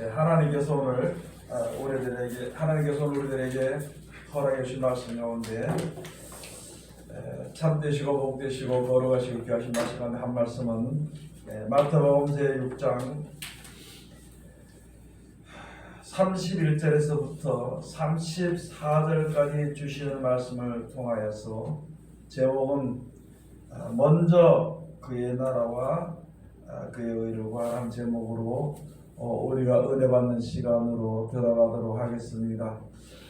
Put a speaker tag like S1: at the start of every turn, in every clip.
S1: 하나님께서 오늘 하나님께서 우리들에게 허락해 주신 말씀 가운데 참되시고 복되시고 거룩하시고 이렇게 하신 말씀 가운데 한 말씀은 마태복음 제6장 31절에서부터 34절까지 주시는 말씀을 통하여서 제목은 먼저 그의 나라와 그의 의를 구하라는 제목으로 우리가 은혜 받는 시간으로 들어가도록 하겠습니다.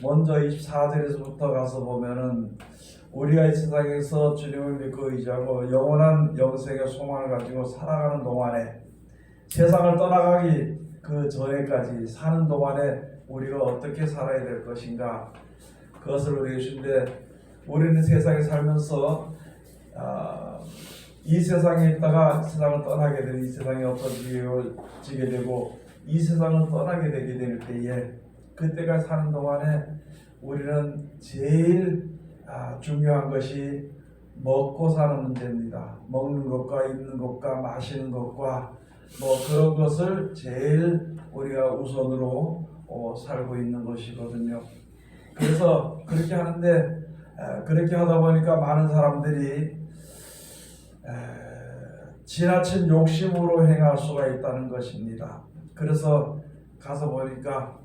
S1: 먼저 24절에서부터 가서 보면은 우리가 이 세상에서 주님을 믿고 의지하고 영원한 영생의 소망을 가지고 살아가는 동안에 세상을 떠나가기 그 전에까지 사는 동안에 우리가 어떻게 살아야 될 것인가, 그것을 우리에게 주신데, 우리는 세상에 살면서 이 세상에 있다가 세상을 떠나게 되는, 이 세상에 엎어지게 되고 이 세상을 떠나게 되게 될 때에 그때가 사는 동안에 우리는 제일 중요한 것이 먹고 사는 문제입니다. 먹는 것과 입는 것과 마시는 것과 그런 것을 제일 우리가 우선으로 살고 있는 것이거든요. 그래서 그렇게 하는데, 그렇게 하다 보니까 많은 사람들이 지나친 욕심으로 행할 수가 있다는 것입니다. 그래서 가서 보니까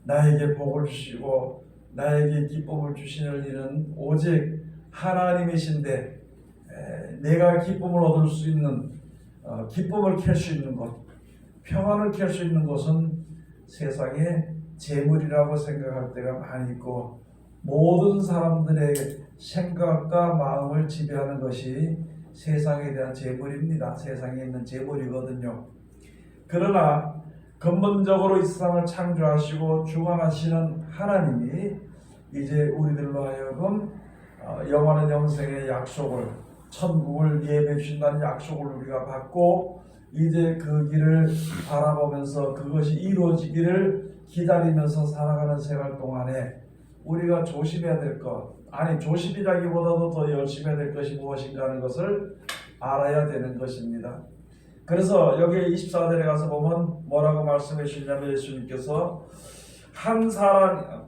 S1: 나에게 복을 주시고 나에게 기쁨을 주시는 이는 오직 하나님이신데, 내가 기쁨을 얻을 수 있는, 기쁨을 캘 수 있는 것, 평안을 캘 수 있는 것은 세상의 재물이라고 생각할 때가 많이 있고, 모든 사람들의 생각과 마음을 지배하는 것이 세상에 대한 재물입니다. 세상에 있는 재물이거든요. 그러나 근본적으로 이 세상을 창조하시고 주관하시는 하나님이 이제 우리들로 하여금 영원한 영생의 약속을, 천국을 예배해 주신다는 약속을 우리가 받고 이제 그 길을 바라보면서 그것이 이루어지기를 기다리면서 살아가는 생활 동안에 우리가 조심해야 될 것, 조심이라기보다도 더 열심히 해야 될 것이 무엇인가 하는 것을 알아야 되는 것입니다. 그래서 여기 24절에 가서 보면 뭐라고 말씀해 주시냐면, 예수님께서 한 사람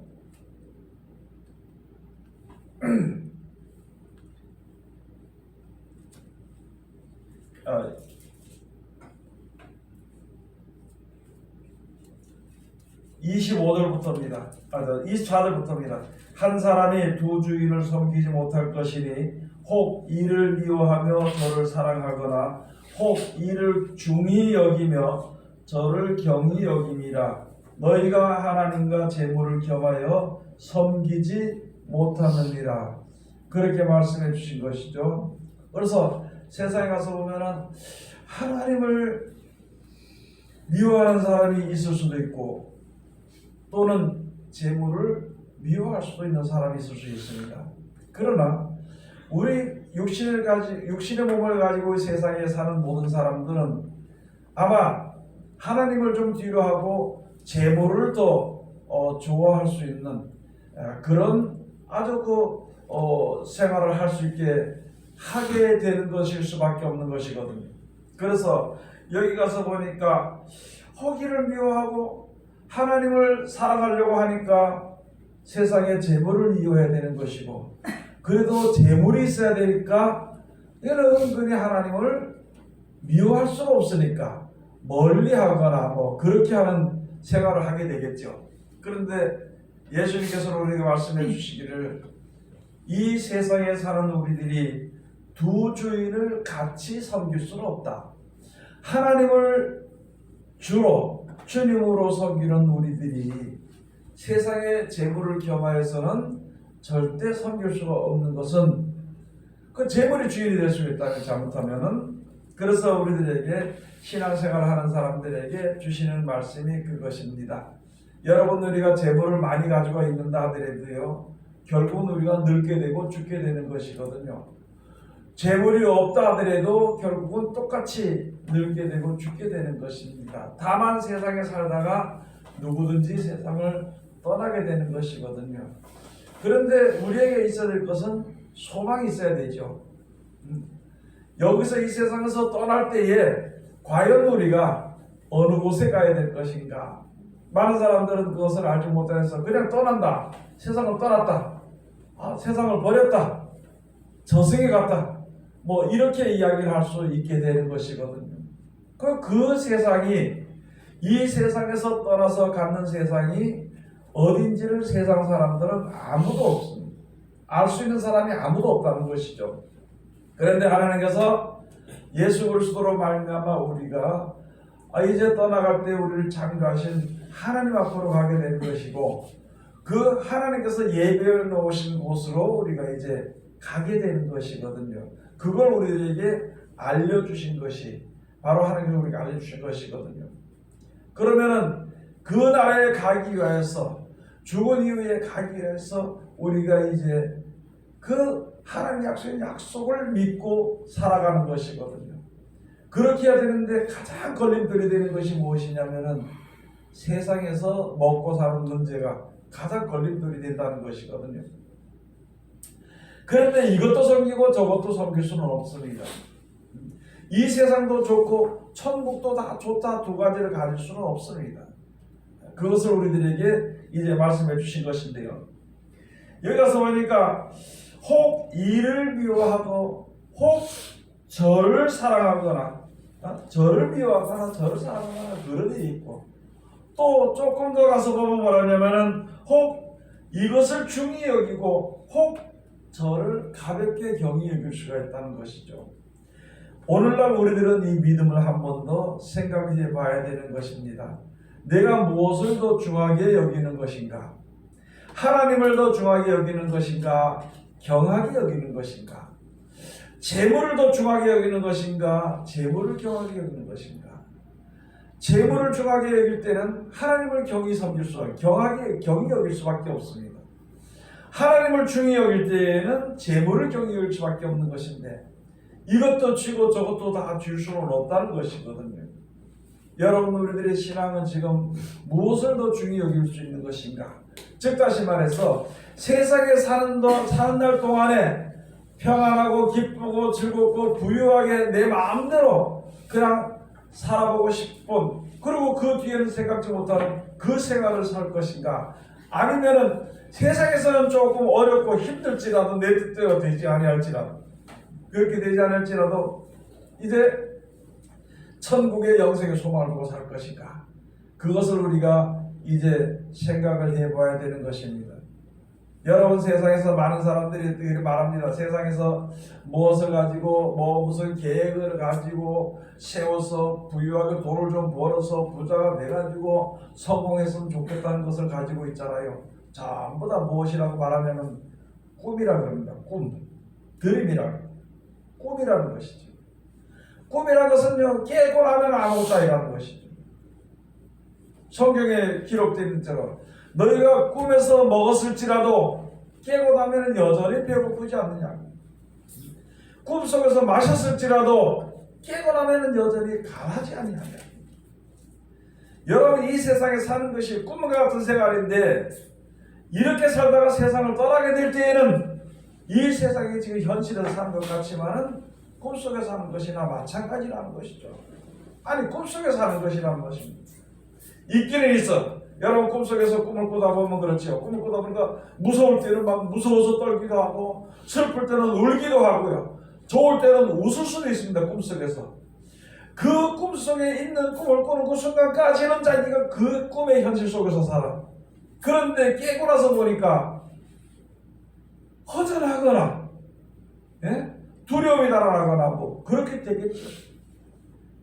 S1: 25절부터입니다. 24절부터입니다. 한 사람이 두 주인을 섬기지 못할 것이니 혹 이를 미워하며 저를 사랑하거나 혹 이를 중히 여기며 저를 경히 여김이라. 너희가 하나님과 재물을 겸하여 섬기지 못하느니라. 그렇게 말씀해 주신 것이죠. 그래서 세상에 가서 보면은 하나님을 미워하는 사람이 있을 수도 있고, 또는 재물을 미워할 수도 있는 사람이 있을 수 있습니다. 그러나 우리 육신의 몸을 가지고 세상에 사는 모든 사람들은 아마 하나님을 좀 뒤로 하고 재물을 더 좋아할 수 있는 그런 아주 생활을 할 수 있게 하게 되는 것일 수밖에 없는 것이거든요. 그래서 여기 가서 보니까 허기를 미워하고 하나님을 사랑하려고 하니까 세상의 재물을 이용해야 되는 것이고, 그래도 재물이 있어야 되니까 얘는 은근히 하나님을 미워할 수가 없으니까 멀리하거나 그렇게 하는 생활을 하게 되겠죠. 그런데 예수님께서는 우리에게 말씀해 주시기를, 이 세상에 사는 우리들이 두 주인을 같이 섬길 수는 없다. 하나님을 주님으로 섬기는 우리들이 세상의 재물을 겸하여서는 절대 섬길 수가 없는 것은, 그 재물이 주인이 될 수 있다면 잘못하면은, 그래서 우리들에게 신앙생활을 하는 사람들에게 주시는 말씀이 그것입니다. 여러분, 우리가 재물을 많이 가지고 있는다 하더라도요, 결국은 우리가 늙게 되고 죽게 되는 것이거든요. 재물이 없다 하더라도 결국은 똑같이 늙게 되고 죽게 되는 것입니다. 다만 세상에 살다가 누구든지 세상을 떠나게 되는 것이거든요. 그런데 우리에게 있어야 될 것은 소망이 있어야 되죠. 여기서 이 세상에서 떠날 때에 과연 우리가 어느 곳에 가야 될 것인가? 많은 사람들은 그것을 알지 못해서 그냥 떠난다. 세상을 떠났다. 세상을 버렸다. 저승에 갔다. 뭐 이렇게 이야기를 할 수 있게 되는 것이거든요. 그 세상이 이 세상에서 떠나서 갖는 세상이 어딘지를 세상 사람들은 아무도 없습니다. 알 수 있는 사람이 아무도 없다는 것이죠. 그런데 하나님께서 예수 그리스도로 말미암아 우리가 이제 떠나갈 때 우리를 창조하신 하나님 앞으로 가게 된 것이고, 그 하나님께서 예배해 놓으신 곳으로 우리가 이제 가게 되는 것이거든요. 그걸 우리에게 알려주신 것이 바로 하나님께서 우리가 알려주신 것이거든요. 그러면은 그 나라에 가기 위해서, 죽은 이후에 가기 위해서 우리가 이제 그 하나님 약속의 약속을 믿고 살아가는 것이거든요. 그렇게 해야 되는데 가장 걸림돌이 되는 것이 무엇이냐면은 세상에서 먹고 사는 문제가 가장 걸림돌이 된다는 것이거든요. 그런데 이것도 섬기고 저것도 섬길 수는 없습니다. 이 세상도 좋고 천국도 다 좋다, 두 가지를 가질 수는 없습니다. 그것을 우리들에게 이제 말씀해 주신 것인데요. 여기 가서 보니까 혹 이를 미워하고 혹 저를 사랑하거나, 저를 미워하거나 저를 사랑하거나 그런 일이 있고, 또 조금 더 가서 보면 뭐라냐면은 혹 이것을 중히 여기고 혹 저를 가볍게 경히 여길 수가 있다는 것이죠. 오늘날 우리들은 이 믿음을 한 번 더 생각해 봐야 되는 것입니다. 내가 무엇을 더 중하게 여기는 것인가? 하나님을 더 중하게 여기는 것인가? 경하게 여기는 것인가? 재물을 더 중하게 여기는 것인가? 재물을 경하게 여기는 것인가? 재물을 중하게 여길 때는 하나님을 경히 섬길 경히 여길 수밖에 없습니다. 하나님을 중히 여길 때에는 재물을 경히 여길 수밖에 없는 것인데, 이것도 쥐고 저것도 다 줄 수는 없다는 것이거든요. 여러분, 우리들의 신앙은 지금 무엇을 더 중히 여길 수 있는 것인가? 즉 다시 말해서 세상에 사는 날 동안에 평안하고 기쁘고 즐겁고 부유하게 내 마음대로 그냥 살아보고 싶은, 그리고 그 뒤에는 생각지 못하는 그 생활을 살 것인가? 아니면은 세상에서는 조금 어렵고 힘들지라도 내 뜻대로 되지 아니할지라도, 그렇게 되지 않을지라도 이제 천국의 영생의 소망을 보고 살 것인가? 그것을 우리가 이제 생각을 해봐야 되는 것입니다. 여러분, 세상에서 많은 사람들이 말합니다. 세상에서 무엇을 가지고 무슨 계획을 가지고 세워서 부유하게 돈을 좀 벌어서 부자가 돼가지고 성공했으면 좋겠다는 것을 가지고 있잖아요. 전부 다 무엇이라고 말하면 꿈이라고 합니다. 드림이라고. 꿈이라는 것이죠. 꿈이라는 것은요, 깨고 나면 아무것도 아니라는 것이죠. 성경에 기록되어 있는 대로 너희가 꿈에서 먹었을지라도 깨고 나면 여전히 배고프지 않느냐. 꿈속에서 마셨을지라도 깨고 나면 여전히 가라지 않느냐. 여러분, 이 세상에 사는 것이 꿈과 같은 생활인데, 이렇게 살다가 세상을 떠나게 될 때에는 이 세상이 지금 현실에서 사는 것 같지만은 꿈속에 사는 것이나 마찬가지라는 것이죠. 아니, 꿈속에 사는 것이라는 것입니다. 있기는 있어. 여러분, 꿈속에서 꿈을 꾸다 보면 그렇죠. 꿈을 꾸다 보니까 무서울 때는 막 무서워서 떨기도 하고, 슬플 때는 울기도 하고요. 좋을 때는 웃을 수도 있습니다. 꿈속에서. 그 꿈속에 있는 꿈을 꾸는 그 순간까지는 자기가 그 꿈의 현실 속에서 살아. 그런데 깨고 나서 보니까 허전하거나, 두려움이 달아나거나 뭐 그렇게 되겠죠.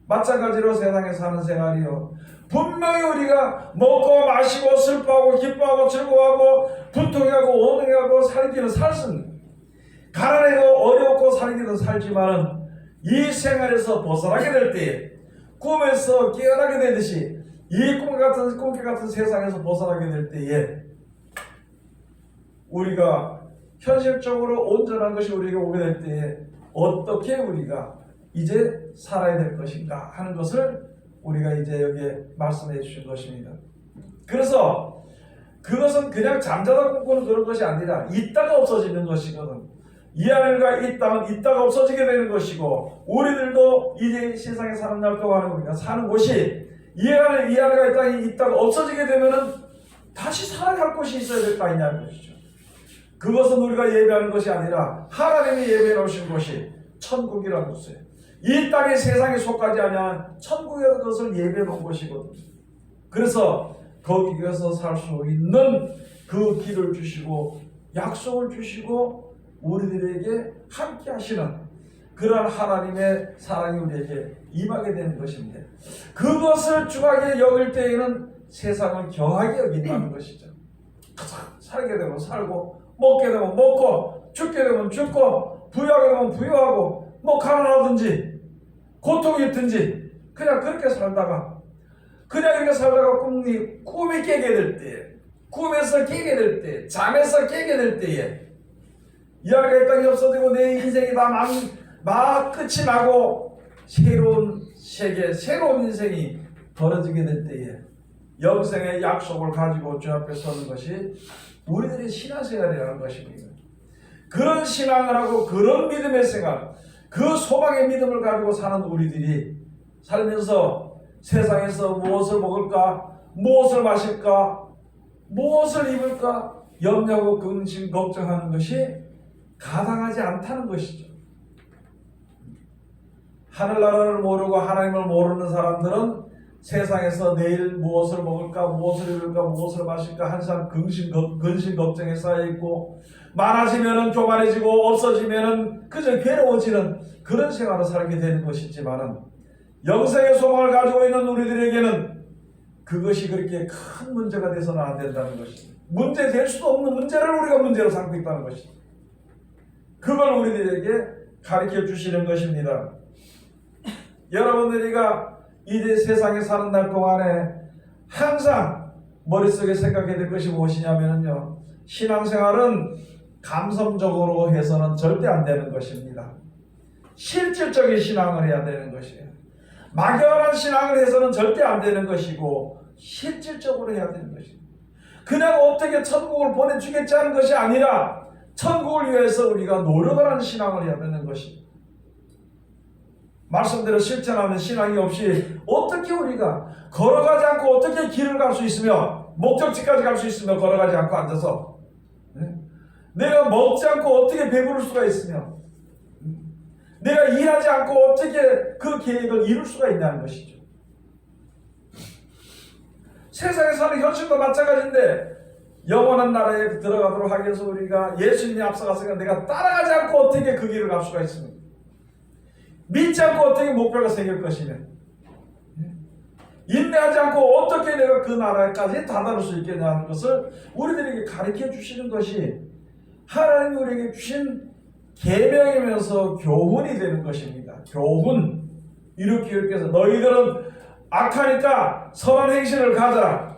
S1: 마찬가지로 세상에 사는 생활이요, 분명히 우리가 먹고 마시고 슬퍼하고 기뻐하고 즐거워하고 분통하고 오능하고 살기는 살습니다. 가난하고 어렵고 살기는 살지만은 이 생활에서 벗어나게 될 때에, 꿈에서 깨어나게 되듯이 이 꿈 같은 세상에서 벗어나게 될 때에 우리가 현실적으로 온전한 것이 우리에게 오게 될 때에 어떻게 우리가 이제 살아야 될 것인가 하는 것을 우리가 이제 여기에 말씀해 주신 것입니다. 그래서 그것은 그냥 잠자다 꿈꾸는 그런 것이 아니라 있다가 없어지는 것이거든. 이 하늘과 이 땅은 있다가 없어지게 되는 것이고, 우리들도 이제 세상에 사는 날 동안 우리가 사는 곳이 이 안에 이 땅에 있다가 없어지게 되면은 다시 살아갈 곳이 있어야 될 거 아니냐는 것이죠. 그것은 우리가 예배하는 것이 아니라 하나님이 예배해 놓으신 곳이 천국이라는 것이에요. 이 땅의 세상에 속하지 아니한 천국의 것을 예배해 놓은 것이거든요. 그래서 거기에서 살 수 있는 그 길을 주시고 약속을 주시고 우리들에게 함께 하시는 그러한 하나님의 사랑이 우리에게 임하게 되는 것입니다. 그것을 중하게 여길 때에는 세상을 경하게 여긴다는 것이죠. 살게 되면 살고 먹게 되면 먹고 죽게 되면 죽고 부유하게 되면 부유하고 뭐 가난하든지 고통이 있든지 그냥 그렇게 살다가 꿈이 깨게 될 때, 꿈에서 깨게 될 때, 잠에서 깨게 될 때에 이야기가 땅이 없어지고 내 인생이 다 끝이 나고 새로운 세계, 새로운 인생이 벌어지게 될 때에 영생의 약속을 가지고 주 앞에 서는 것이 우리들의 신앙생활이라는 것입니다. 그런 신앙을 하고 그런 믿음의 생활, 그 소망의 믿음을 가지고 사는 우리들이 살면서 세상에서 무엇을 먹을까, 무엇을 마실까, 무엇을 입을까 염려하고 근심 걱정하는 것이 가당하지 않다는 것이죠. 하늘나라를 모르고 하나님을 모르는 사람들은 세상에서 내일 무엇을 먹을까, 무엇을 입을까, 무엇을 마실까 항상 근심 걱정에 쌓여있고 많아지면은 교만해지고 없어지면은 그저 괴로워지는 그런 생활을 살게 되는 것이지만은 영생의 소망을 가지고 있는 우리들에게는 그것이 그렇게 큰 문제가 돼서는 안 된다는 것입니다. 문제 될 수도 없는 문제를 우리가 문제로 삼고 있다는 것입니다. 그걸 우리들에게 가르쳐 주시는 것입니다. 여러분들이가 이 세상에 사는 날 동안에 항상 머릿속에 생각해야 될 것이 무엇이냐면요, 신앙생활은 감성적으로 해서는 절대 안 되는 것입니다. 실질적인 신앙을 해야 되는 것이에요. 막연한 신앙을 해서는 절대 안 되는 것이고 실질적으로 해야 되는 것입니다. 그냥 어떻게 천국을 보내주겠지 하는 것이 아니라 천국을 위해서 우리가 노력을 하는 신앙을 해야 되는 것입니다. 말씀대로 실천하는 신앙이 없이 어떻게 우리가 걸어가지 않고 어떻게 길을 갈 수 있으며 목적지까지 갈 수 있으며 걸어가지 않고 앉아서 내가 먹지 않고 어떻게 배부를 수가 있으며 내가 일하지 않고 어떻게 그 계획을 이룰 수가 있냐는 것이죠. 세상에 사는 현실도 마찬가지인데 영원한 나라에 들어가도록 하기 위해서 우리가 예수님이 앞서갔으니까 내가 따라가지 않고 어떻게 그 길을 갈 수가 있습니까? 믿지 않고 어떻게 목표가 생길 것이며 인내하지 않고 어떻게 내가 그 나라까지 다다를 수 있겠냐는 것을 우리들에게 가르쳐 주시는 것이 하나님이 우리에게 주신 계명이면서 교훈이 되는 것입니다. 교훈. 이렇게 해서 너희들은 악하니까 선한 행실을 가져라.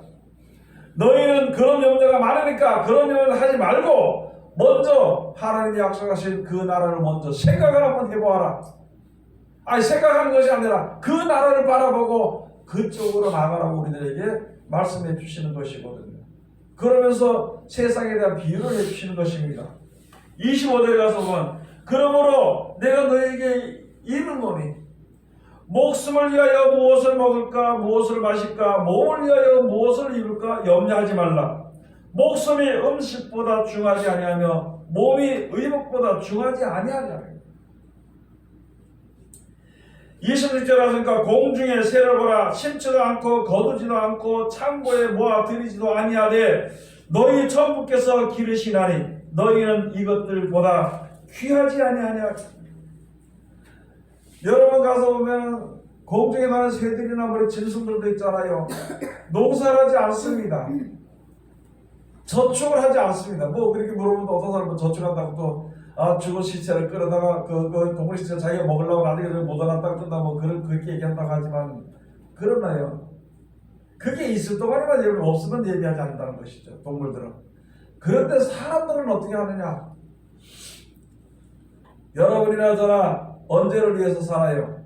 S1: 너희는 그런 염려가 많으니까 그런 염려를 하지 말고 먼저 하나님이 약속하신 그 나라를 먼저 생각을 한번 해보아라. 아니 생각하는 것이 아니라 그 나라를 바라보고 그쪽으로 나가라고 우리들에게 말씀해 주시는 것이거든요. 그러면서 세상에 대한 비유를 해 주시는 것입니다. 25절에 가서 보면 그러므로 내가 너에게 이르노니 목숨을 위하여 무엇을 먹을까 무엇을 마실까 몸을 위하여 무엇을 입을까 염려하지 말라. 목숨이 음식보다 중하지 아니하며 몸이 의복보다 중하지 아니하냐. 26절 하니까 공중에 새를 보라. 심지도 않고 거두지도 않고 창고에 모아 들이지도 아니하되 너희 천부께서 기르시나니 너희는 이것들보다 귀하지 아니하냐. 여러분 가서 보면 공중에 나는 새들이나 우리 짐승들도 있잖아요. 농사를 하지 않습니다. 저축을 하지 않습니다. 뭐 그렇게 물어보면 어떤 사람은 저축한다고 또 죽은 시체를 끌어다가 그 동물 시체 자기가 먹으려고 나중에 못 알았다고 뜬다 뭐 그렇게 얘기한다고 하지만 그러나요. 그게 있을 동안에만 여러분 없으면 예비하지 않는다는 것이죠. 동물들은. 그런데 사람들은 어떻게 하느냐? 여러분이나 저나 언제를 위해서 살아요?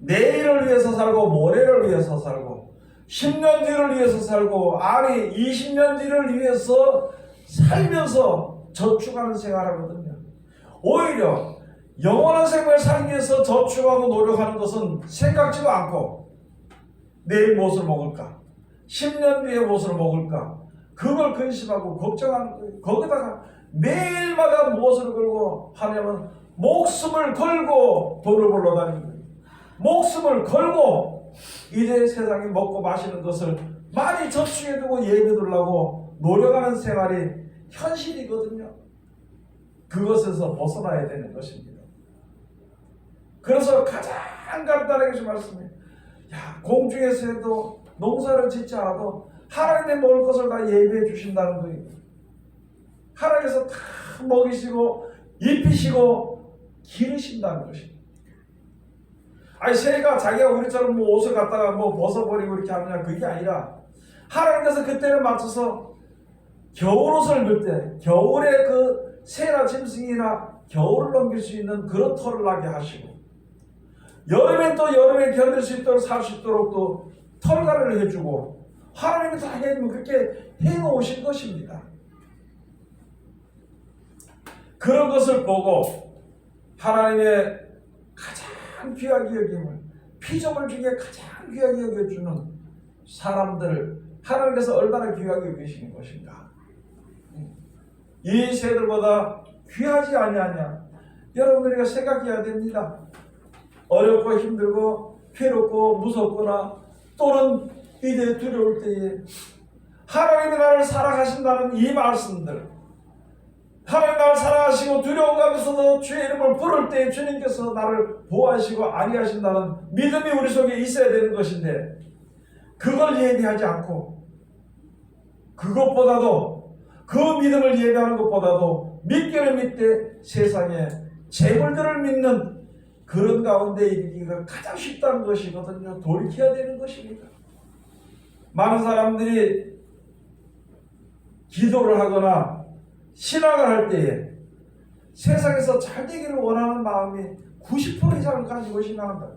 S1: 내일을 위해서 살고 모레를 위해서 살고 10년 뒤를 위해서 살고 아니 20년 뒤를 위해서 살면서 저축하는 생활하거든요. 오히려 영원한 생명을 살기 위해서 저축하고 노력하는 것은 생각지도 않고 내일 무엇을 먹을까? 10년 뒤에 무엇을 먹을까? 그걸 근심하고 걱정하는 거예요. 거기다가 매일마다 무엇을 걸고 하냐면 목숨을 걸고 돈을 벌러 다니는 거예요. 목숨을 걸고 이제 세상에 먹고 마시는 것을 많이 저축해두고 예배드리려고 노력하는 생활이 현실이거든요. 그것에서 벗어나야 되는 것입니다. 그래서 가장 간단하게 좀 말씀해요. 야, 공중에서도 농사를 짓지 않아도 하나님의 먹을 것을 다 예비해 주신다는 거예요. 하나님께서 다 먹이시고 입히시고 기르신다는 것입니다. 아니 새가 자기가 우리처럼 뭐 옷을 갖다가 뭐 벗어버리고 이렇게 하느냐 그게 아니라 하나님께서 그때를 맞춰서 겨울옷을 입을 때 겨울에 그 새나 짐승이나 겨울을 넘길 수 있는 그런 털을 나게 하시고 여름엔 또 여름에 견딜 수 있도록 살 수 있도록 또 털갈이를 해주고 하나님이 다 해주면 그렇게 해놓으신 것입니다. 그런 것을 보고 하나님의 가장 귀하게 여김을 피조물 중에 가장 귀하게 여겨주는 사람들 하나님께서 얼마나 귀하게 여기시는 것인가. 이 새들보다 귀하지 아니하냐. 여러분들이 생각해야 됩니다. 어렵고 힘들고 괴롭고 무섭거나 또는 이제 두려울 때에 하나님이 나를 사랑하신다는 이 말씀들, 하나님 나를 사랑하시고 두려움 가운데서도 주의 이름을 부를 때 주님께서 나를 보호하시고 안위하신다는 믿음이 우리 속에 있어야 되는 것인데 그걸 예비하지 않고 그것보다도 그 믿음을 예배하는 것보다도 믿기를 믿되 세상에 재물들을 믿는 그런 가운데 이르기가 가장 쉽다는 것이거든요. 돌이켜야 되는 것입니다. 많은 사람들이 기도를 하거나 신앙을 할 때에 세상에서 잘 되기를 원하는 마음이 90% 이상을 가지고 신앙한다.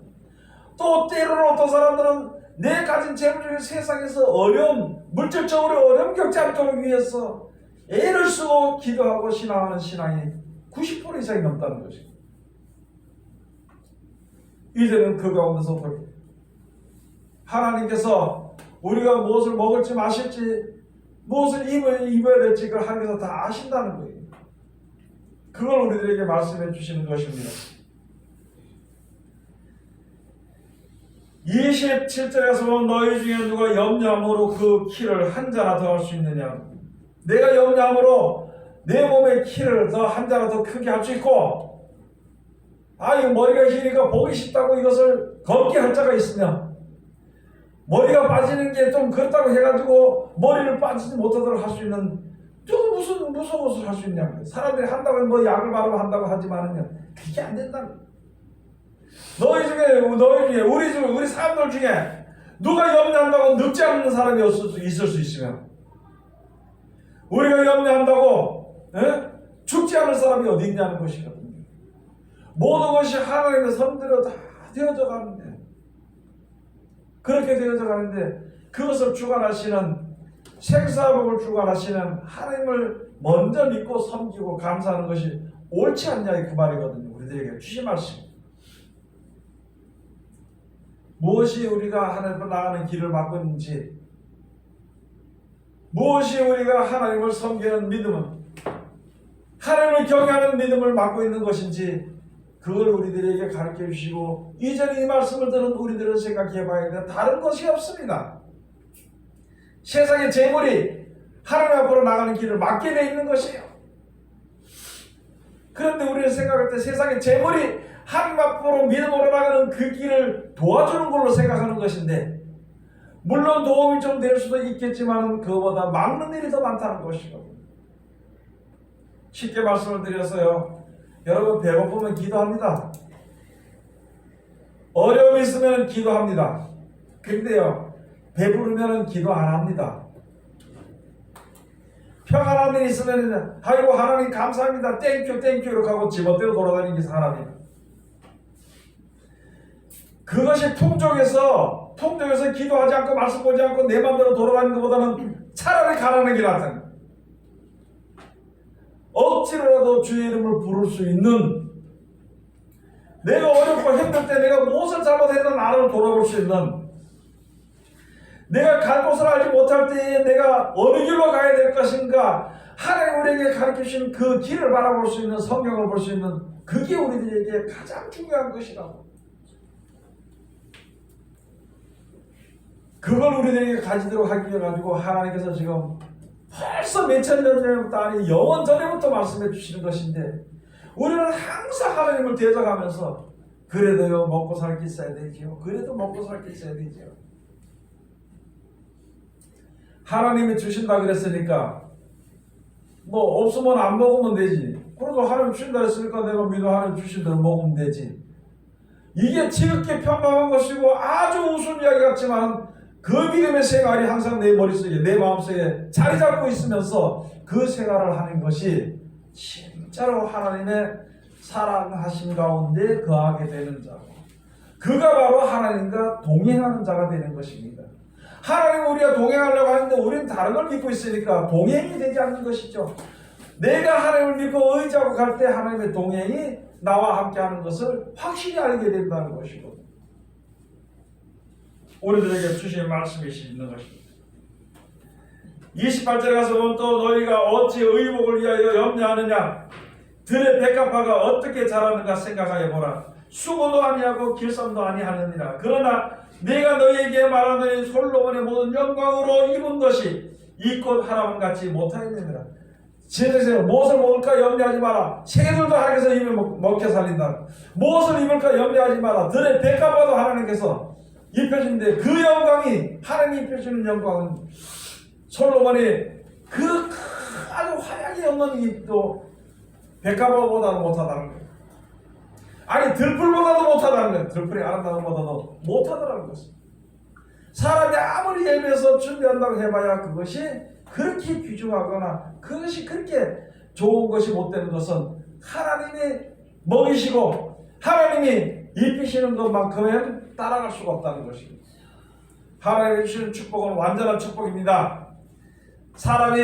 S1: 또 때로는 어떤 사람들은 내 가진 재물 중에 세상에서 어려움, 물질적으로 어려움 겪지 않도록 위해서 애를 쓰고 기도하고 신앙하는 신앙이 90% 이상이 넘다는 것입니다. 이제는 그 가운데서 하나님께서 우리가 무엇을 먹을지 마실지 무엇을 입어야 될지 그걸 하나님께서 다 아신다는 거예요. 그걸 우리들에게 말씀해 주시는 것입니다. 27절에서 보면 너희 중에 누가 염려함으로 그 키를 한 자나 더 할 수 있느냐. 내가 염려함으로 내 몸의 키를 더 한 자나 더 크게 할 수 있고 이거 머리가 기니까 보기 쉽다고 이것을 걷게 할 자가 있으면 머리가 빠지는 게 좀 그렇다고 해가지고 머리를 빠지지 못하도록 할 수 있는 또 무슨 것을 할 수 있냐고요. 사람들이 한다고 뭐 약을 바르고 한다고 하지만은요 그게 안 된다는 거예요. 너희 중에 우리 사람들 중에 누가 염려한다고 늙지 않는 사람이 있을 수 있으면 우리가 염려한다고 죽지 않을 사람이 어디 있냐는 것이거든요. 모든 것이 하나님의 선대로 다 되어져 가는데 그렇게 되어져 가는데 그것을 주관하시는 생사복을 주관하시는 하나님을 먼저 믿고 섬기고 감사하는 것이 옳지 않냐 그 말이거든요. 우리들에게 주신 말씀. 무엇이 우리가 하나님을 나가는 길을 막고 있는지 무엇이 우리가 하나님을 섬기는 믿음은 하나님을 경외하는 믿음을 막고 있는 것인지 그걸 우리들에게 가르쳐 주시고 이전에 이 말씀을 들은 우리들은 생각해 봐야 돼. 다른 것이 없습니다. 세상의 재물이 하나님 앞으로 나가는 길을 막게 되어 있는 것이에요. 그런데 우리는 생각할 때 세상의 재물이 하나님 앞으로 믿음으로 나가는 그 길을 도와주는 걸로 생각하는 것인데 물론 도움이 좀 될 수도 있겠지만 그거보다 막는 일이 더 많다는 것이거든요. 쉽게 말씀을 드려서요. 여러분 배고프면 기도합니다. 어려움이 있으면 기도합니다. 근데요 배부르면 기도 안 합니다. 평안한 일이 있으면 아이고 하나님 감사합니다. 땡큐 이렇게 하고 지멋대로 돌아다니는 게 사람이에요. 그것이 통족에서 기도하지 않고 말씀 보지 않고 내 맘대로 돌아다니는 것보다는 차라리 가라는 게 낫다. 억지로라도 주의 이름을 부를 수 있는 내가 어렵고 힘들 때 내가 무엇을 잘못했나 나를 돌아볼 수 있는 내가 갈 곳을 알지 못할 때에 내가 어느 길로 가야 될 것인가, 하나님 우리에게 가르치신 그 길을 바라볼 수 있는, 성경을 볼 수 있는, 그게 우리들에게 가장 중요한 것이라고. 그걸 우리들에게 가지도록 하기 위해 가지고 하나님께서 지금 벌써 몇천 년 전부터, 아니 영원 전에부터 말씀해 주시는 것인데, 우리는 항상 하나님을 대적하면서 그래도요 먹고 살 게 있어야 되지요. 그래도 먹고 살 게 있어야 되지요. 하나님이 주신다 그랬으니까 뭐 없으면 안 먹으면 되지. 그래도 하나님 주신다 했으니까 내가 믿어 하나님 주신 대로 먹으면 되지. 이게 지극히 평범한 것이고 아주 우스운 이야기 같지만 그 믿음의 생활이 항상 내 머릿속에, 내 마음속에 자리 잡고 있으면서 그 생활을 하는 것이 진짜로 하나님의 사랑하심 가운데 거하게 되는 자고, 그가 바로 하나님과 동행하는 자가 되는 것입니다. 하나님 우리가 동행하려고 하는데 우리는 다른 걸 믿고 있으니까 동행이 되지 않는 것이죠. 내가 하나님을 믿고 의지하고 갈 때 하나님의 동행이 나와 함께 하는 것을 확실히 알게 된다는 것이고, 우리들에게 주신 말씀이 있는 것입니다. 28절에 가서 보면 또 너희가 어찌 의복을 위하여 염려하느냐, 들의 백합화가 어떻게 자라는가 생각하여 보라. 수고도 아니하고 길쌈도 아니하느니라. 그러나 내가 너희에게 말하노니 솔로몬의 모든 영광으로 입은 것이 이 꽃 하나만 같이 못하였느니라. 제대로 무엇을 먹을까 염려하지 마라. 새들도 하나님께서 입에 먹혀 살린다. 무엇을 입을까 염려하지 마라. 들의 백합화도 하나님께서 입혀주는데 그 영광이, 하나님이 입혀주는 영광은 솔로몬이 그 아주 화약이 없는 입도 백합화보다도 못하다는 거예요. 아니 들풀보다도 못하다는 거예요. 들풀이 아름다운 것보다도 못하더라는 것입니다. 사람이 아무리 예배해서 준비한다고 해봐야 그것이 그렇게 귀중하거나 그것이 그렇게 좋은 것이 못 되는 것은 하나님이 먹이시고 하나님이 입히시는 것만큼은 따라갈 수가 없다는 것입니다. 하나님이 주시는 축복은 완전한 축복입니다. 사람이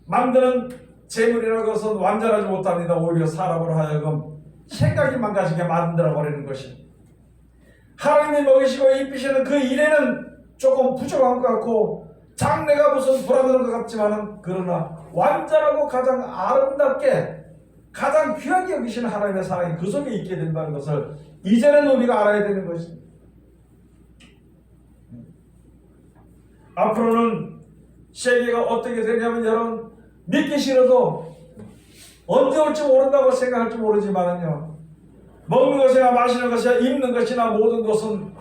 S1: 만드는 재물이라는 것은 완전하지 못합니다. 오히려 사람으로 하여금 생각이 망가지게 만들어버리는 것입니다. 하나님이 먹이시고 입히시는 그 일에는 조금 부족한 것 같고 장래가 무슨 불안한 것 같지만은, 그러나 완전하고 가장 아름답게 가장 귀하게 여기시는 하나님의 사랑이 그 속에 있게 된다는 것을 이제는 우리가 알아야 되는 것입니다. 앞으로는 세계가 어떻게 되냐면, 여러분 믿기 싫어도 언제 올지 모른다고 생각할지 모르지만은요, 먹는 것이나 마시는 것이나 입는 것이나 모든 것은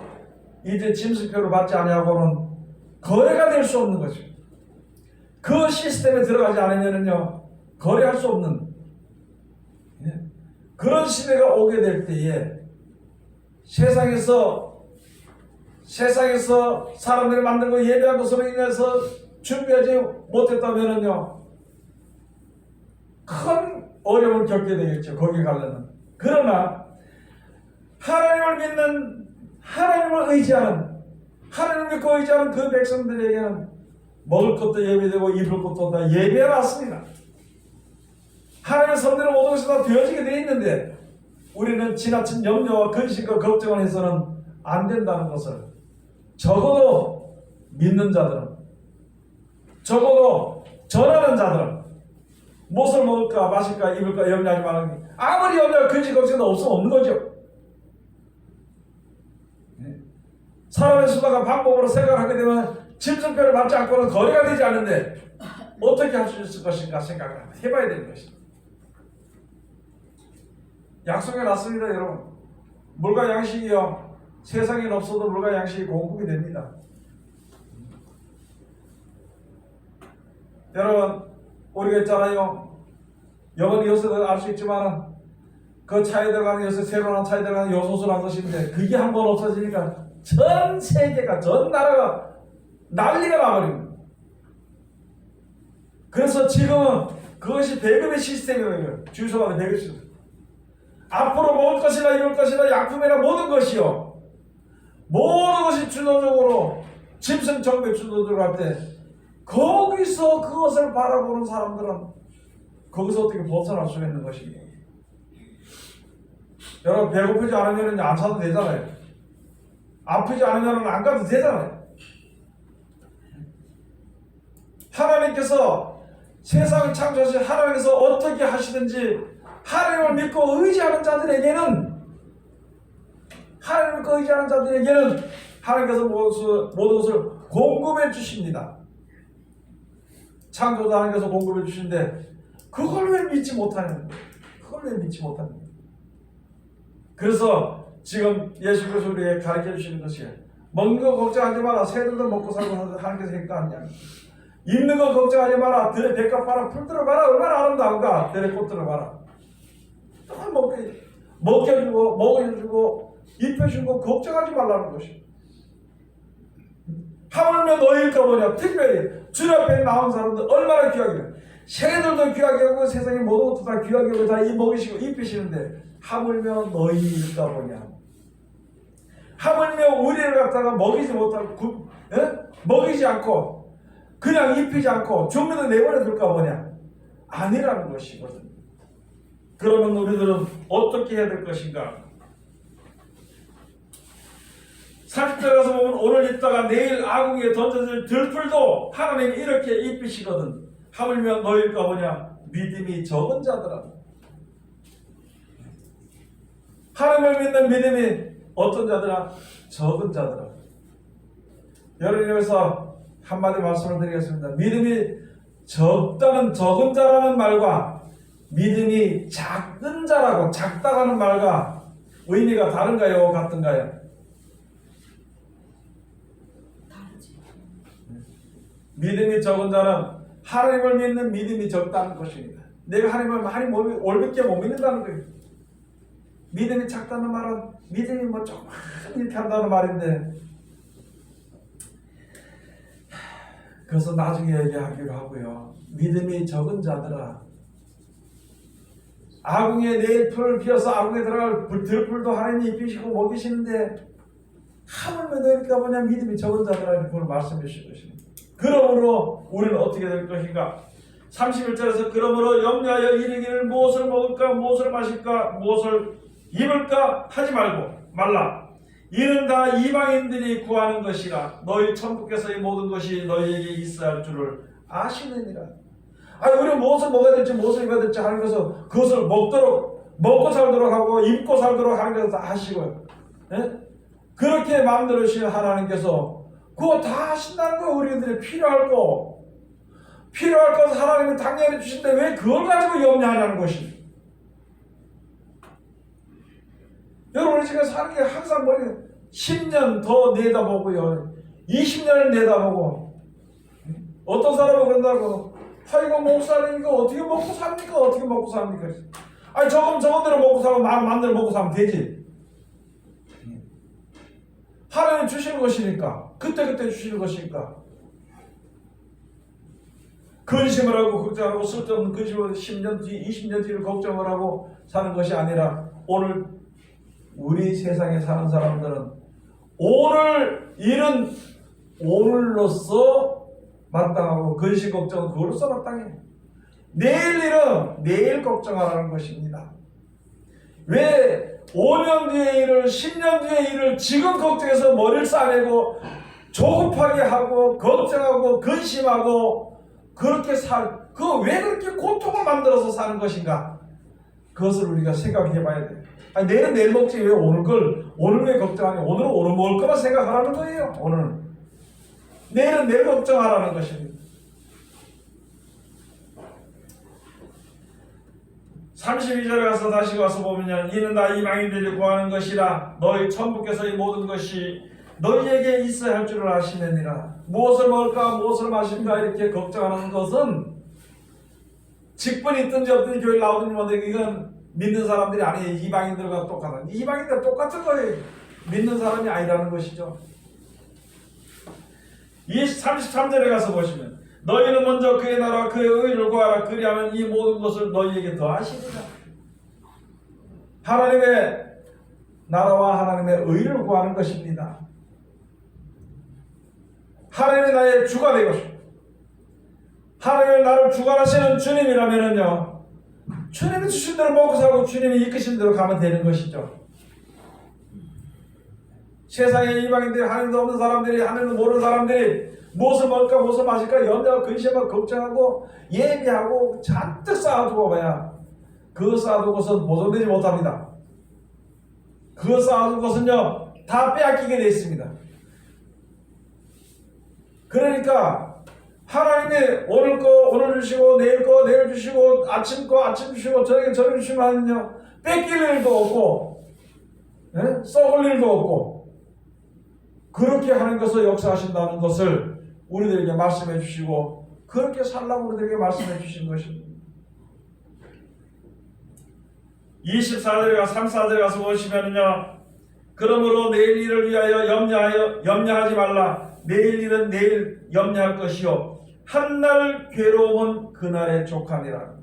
S1: 이제 짐승표를 받지 아니하고는 거래가 될 수 없는 거죠. 그 시스템에 들어가지 않으면은요 거래할 수 없는 그런 시대가 오게 될 때에 세상에서 사람들이 만들고 예배한 것으로 인해서 준비하지 못했다면은요 큰 어려움을 겪게 되겠죠. 거기 가려면. 그러나 하나님을 믿는, 하나님을 의지하는, 하나님을 믿고 의지하는 그 백성들에게는 먹을 것도 예배되고 입을 것도 다 예배해놨습니다. 하나님의 선대로 모든 것이 다 되어지게 되어 있는데 우리는 지나친 염려와 근심과 걱정을 해서는 안 된다는 것을, 적어도 믿는 자들은, 적어도 전하는 자들은 무엇을 먹을까 마실까 입을까 염려하지 말라는 게, 아무리 염려와 근심 걱정도 없으면 없는 거죠. 사람의 수다가 방법으로 생각하게 되면 짐승표를 받지 않고는 거래가 되지 않는데 어떻게 할 수 있을 것인가 생각을 해봐야 되는 것입니다. 약속해 놨습니다. 여러분, 물과 양식이요 세상에 없어도 물과 양식이 공급이 됩니다. 여러분, 우리가 있잖아요, 영원히 요새도 알 수 있지만 그 차에 들어가는, 요새 새로 나온 차에 들어가는 요소수라는 것인데, 그게 한번 없어지니까 전 세계가, 전 나라가 난리가 나버립니다. 그래서 지금은 그것이 배급의 시스템이에요. 주소마다 배급 시스템. 앞으로 먹을 것이나 입을 것이나 약품이나 모든 것이요, 모든 것이 주도적으로 짐승 정배 주도적으로 할 때 거기서 그것을 바라보는 사람들은 거기서 어떻게 벗어날 수 있는 것입니다. 여러분, 배고프지 않으면 안 사도 되잖아요. 아프지 않으면 안 가도 되잖아요. 하나님께서 세상을 창조하신 하나님께서 어떻게 하시든지 하나님을 믿고 의지하는 자들에게는 하나님께서 모든 것을 공급해 주십니다. 창조자 하나님께서 공급해 주시는데 그걸 왜 믿지 못하는 거예요? 그래서 지금 예수께서 우리에게 가르쳐 주시는 것이 먹는 거 걱정하지 마라. 새들도 먹고 살고 하나님께서 했다 아니냐. 입는 거 걱정하지 마라. 들의 뱃값 봐라. 풀 들어봐라. 얼마나 아름다운가. 들의 꽃 들어봐라. 또 먹여주고 먹여주고 입혀주고 걱정하지 말라는 것이. 하물며 너희일까 보냐. 특별히 주 앞에 나온 사람들 얼마나 귀하게 새들도 귀하게 하고 세상의 모든 것도 다 귀하게 하고 다 먹이시고 입히시는데 하물며 너희일까 보냐. 하물며 우리를 갖다가 먹이지 못하고 먹이지 않고 그냥 입히지 않고 종류도 내버려 둘까 보냐. 아니라는 것이거든. 그러면 우리들은 어떻게 해야 될 것인가? 30절에 가서 보면 오늘 있다가 내일 아궁이에 던져질 들풀도 하나님이 이렇게 입히시거든. 하물며 너희일까 보냐. 믿음이 적은 자들아. 하나님을 믿는 믿음이 어떤 자들아? 적은 자들아. 여러분 여기서 한마디 말씀을 드리겠습니다. 믿음이 적은 자라는 말과 믿음이 작은 자라고 작다라는 말과 의미가 다른가요? 같은가요?
S2: 다르지.
S1: 믿음이 적은 자는 하나님을 믿는 믿음이 적다는 것입니다. 내가 하나님을 올곧게 못 믿는다는 거예요. 믿음이 작다는 말은 믿음이 뭐 조금 이렇게 한다는 말인데 그래서 나중에 얘기하기로 하고요. 믿음이 적은 자들아 아궁이에 내일 풀을 피워서 아궁이에 들어갈 들풀도 하나님이 입히시고 먹이시는데 하물며 너희일까 보냐. 믿음이 적은 자들아 이렇게 오늘 말씀해 주신 것입니다. 그러므로 우리는 어떻게 될 것인가? 31절에서 그러므로 염려하여 이르기를 무엇을 먹을까 무엇을 마실까 무엇을 입을까 하지 말라. 이는 다 이방인들이 구하는 것이라. 너희 천부께서의 모든 것이 너희에게 있어야 할 줄을 아시느니라. 우리는 무엇을 먹어야 될지 무엇을 입어야 될지 하나님께서 그것을 먹고 살도록 하고 입고 살도록 하나님께서 다 하시고요. 그렇게 마음대로 하시는 하나님께서 그거 다 하신다는 거예요. 우리들이 필요할 것을 하나님이 당연히 주신데 왜 그걸 가지고 염려하냐는 것입니다. 여러분 지금 사는 게 항상 10년 더 내다보고요. 20년을 내다보고 어떤 사람은 그런다고 이거 목사님이니까 어떻게 먹고 삽니까? 저건 대로 먹고 살고 마음대로 먹고 살면 되지. 하나님 주시는 것이니까 그때 주시는 것이니까 근심을 하고 걱정하고 쓸데없는 근심을 10년 뒤 20년 뒤를 걱정을 하고 사는 것이 아니라 오늘 우리 세상에 사는 사람들은 오늘 일은 오늘로서 마땅하고 근심 걱정은 그걸로서 마땅해. 내일 일은 내일 걱정하라는 것입니다. 왜 5년 뒤의 일을 10년 뒤의 일을 지금 걱정해서 머리를 싸매고 조급하게 하고 걱정하고 근심하고 그렇게 그거 왜 그렇게 고통을 만들어서 사는 것인가? 그것을 우리가 생각해 봐야 돼요. 내일은 내일 먹지 왜 오늘 왜 걱정하냐? 오늘은 오늘 먹을 것만 생각하라는 거예요. 내일은 내일 걱정하라는 것입니다. 32절에 가서 다시 와서 보면 이는 다 이방인들이 구하는 것이라. 너희 천부께서의 모든 것이 너희에게 있어야 할 줄을 아시느니라. 무엇을 먹을까 무엇을 마실까 이렇게 걱정하는 것은 직분이 있든지 없든지 교회에 나오든지 뭐든지 이건 믿는 사람들이 아니에요. 이방인들과 똑같아. 이방인들 똑같은 거예요. 믿는 사람이 아니라는 것이죠. 33절에 가서 보시면 너희는 먼저 그의 나라와 그의 의를 구하라. 그리하면 이 모든 것을 너희에게 더하시리라. 하나님의 나라와 하나님의 의를 구하는 것입니다. 하나님이 나의 주가 되고 하나님이 나를 주관하시는 주님이라면요 주님이 주신 대로 먹고 살고 주님이 이끄신 대로 가면 되는 것이죠. 세상에 이방인들이 하나님도 없는 사람들이 하나님도 모르는 사람들이 무엇을 먹을까 무엇을 마실까 염려하고 근심하고 걱정하고 예비하고 잔뜩 쌓아두고 봐야 그 쌓아둔 것은 보존되지 못합니다. 그 쌓아둔 것은요 다 빼앗기게 되어 있습니다. 그러니까 하나님이 오늘 거 오늘 주시고 내일 거 내일 주시고 아침 거 아침 주시고 저녁에 저녁 주시면요 뺏길 일도 없고 썩을 일도 없고 그렇게 하는 것을 역사하신다는 것을 우리들에게 말씀해 주시고 그렇게 살라고 우리들에게 말씀해 주신 것입니다. 24절에 가서 34절에 가서 보시면요 그러므로 내일 일을 위하여 염려하지 말라. 내일 일은 내일 염려할 것이요 한날 괴로움은 그날의 족함이라.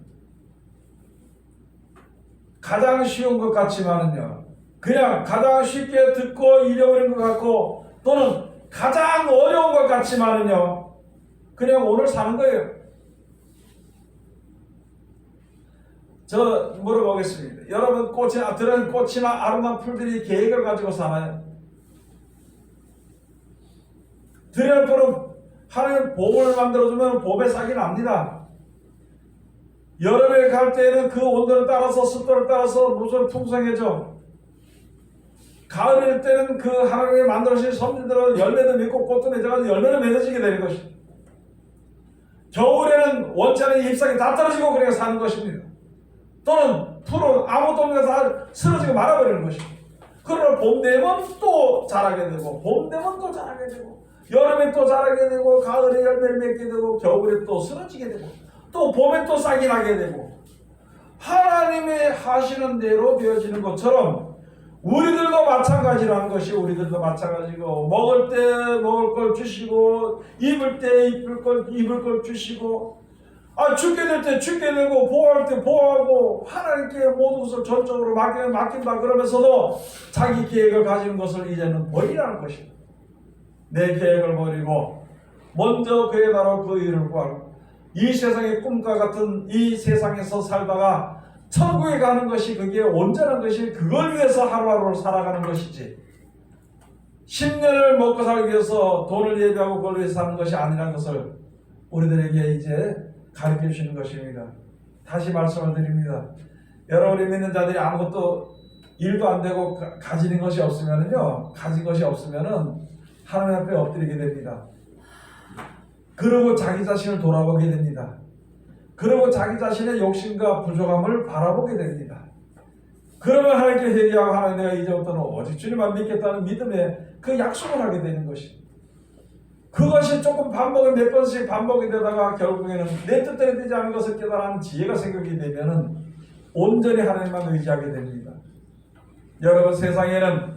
S1: 가장 쉬운 것 같지만은요 그냥 가장 쉽게 듣고 잃어버린 것 같고 또는 가장 어려운 것 같지만은요 그냥 오늘 사는 거예요. 저 물어보겠습니다. 여러분 들은 꽃이나 아름다운 풀들이 계획을 가지고 사나요? 들은 풀은 하나님 봄을 만들어주면 봄에 싹이 납니다. 여름에 갈 때는 그 온도를 따라서 습도를 따라서 무슨 풍성해져. 가을일 때는 그 하나님이 만들어주신 섬들은 열매도 맺고 꽃도 맺어가지고 열매를 맺어지게 되는 것입니다. 겨울에는 원자는 잎사귀 다 떨어지고 그냥 사는 것입니다. 또는 풀은 아무것도 없는 다 쓰러지고 말아버리는 것입니다. 그러나 봄 되면 또 자라게 되고 봄 되면 또 자라게 되고 여름에 또 자라게 되고 가을에 열매를 맺게 되고 겨울에 또 쓰러지게 되고 또 봄에 또 싹이 나게 되고 하나님이 하시는 대로 되어지는 것처럼 우리들도 마찬가지라는 것이 우리들도 마찬가지고 먹을 때 먹을 걸 주시고 입을 때 입을 걸 주시고 죽게 될 때 죽게 되고 보호할 때 보호하고 하나님께 모든 것을 전적으로 맡긴다 그러면서도 자기 계획을 가지는 것을 이제는 버리라는 것입니다. 내 계획을 버리고 먼저 그의 나라와 그 일을 구하고 이 세상의 꿈과 같은 이 세상에서 살다가 천국에 가는 것이 그게 온전한 것이 그걸 위해서 하루하루를 살아가는 것이지 10년을 먹고 살기 위해서 돈을 예비하고 그걸 위해서 사는 것이 아니라는 것을 우리들에게 이제 가르쳐 주시는 것입니다. 다시 말씀을 드립니다. 여러분이 믿는 자들이 아무것도 일도 안 되고 가진 것이 없으면은 하나님 앞에 엎드리게 됩니다. 그리고 자기 자신을 돌아보게 됩니다. 그리고 자기 자신의 욕심과 부족함을 바라보게 됩니다. 그러면 하나님께 회개하고 하나님 내가 이제부터는 오직 주님만 믿겠다는 믿음에 그 약속을 하게 되는 것입니다. 그것이 조금 몇 번씩 반복이 되다가 결국에는 내 뜻대로 되지 않은 것을 깨달아는 지혜가 생기게 되면은 온전히 하나님만 의지하게 됩니다. 여러분 세상에는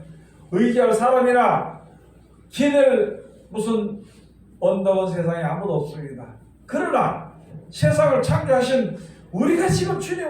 S1: 의지할 사람이나 기댈 무슨 언덕은 세상에 아무도 없습니다. 그러나 세상을 창조하신 우리가 지금 주님